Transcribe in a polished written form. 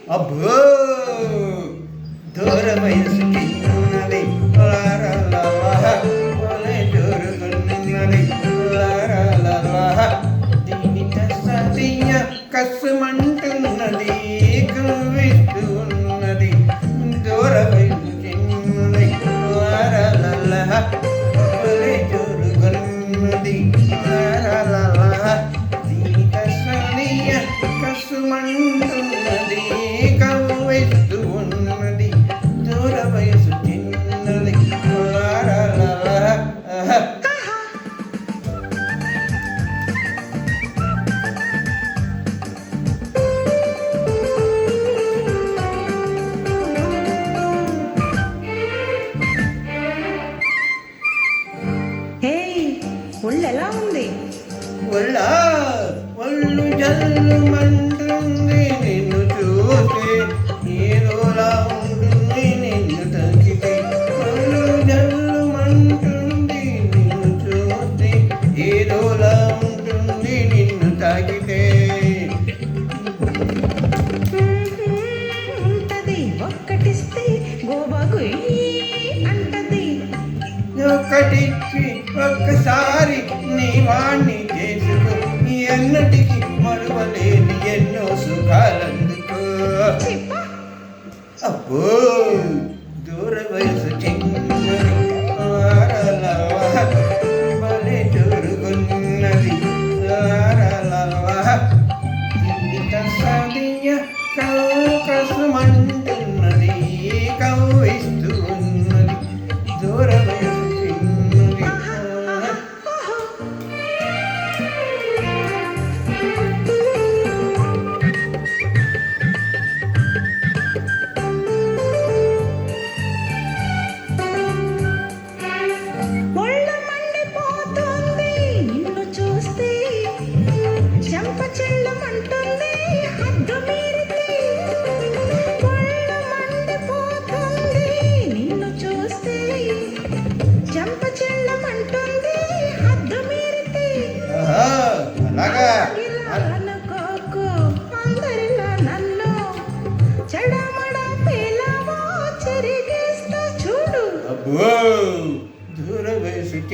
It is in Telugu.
అబ్బో దూర వయసు చిన్నది జోరుగున్నది దీని సతీయ కసుమంటున్నది కవిస్తూ ఉన్నది దూర వయసు చిన్నది జోరుగున్నది దీని సతీయ కసుమంటున్నది కవిస్తూ ఉన్నది దూర వయసు చిన్నది ఒళ్ళు ఎలా ఉంది? ఒళ్ళు జల్లుమంటుంది నిన్ను చూస్తే ఏదోలా ఉంటుంది నిన్ను తగ్గితే ఒళ్ళు జల్లుమంటుంది నిన్ను చూస్తే ఏదోలా ఉంటుంది నిన్ను తాకితే ఉంటది ఒక్కటిస్తే గోబాకు అంటది ఒకటిచ్చి ఒక్కసారి నీ వాణ్ణి చేసుకో ఎన్నటికి మరువలేని ఎన్నో సుఖాలందుకో అబ్బో దూర వయసు చిన్నది భలే జోరుగున్నది సదియ కసుమంటున్నది కవిస్తూ ఉన్నది దూర వయసు దూర వయసు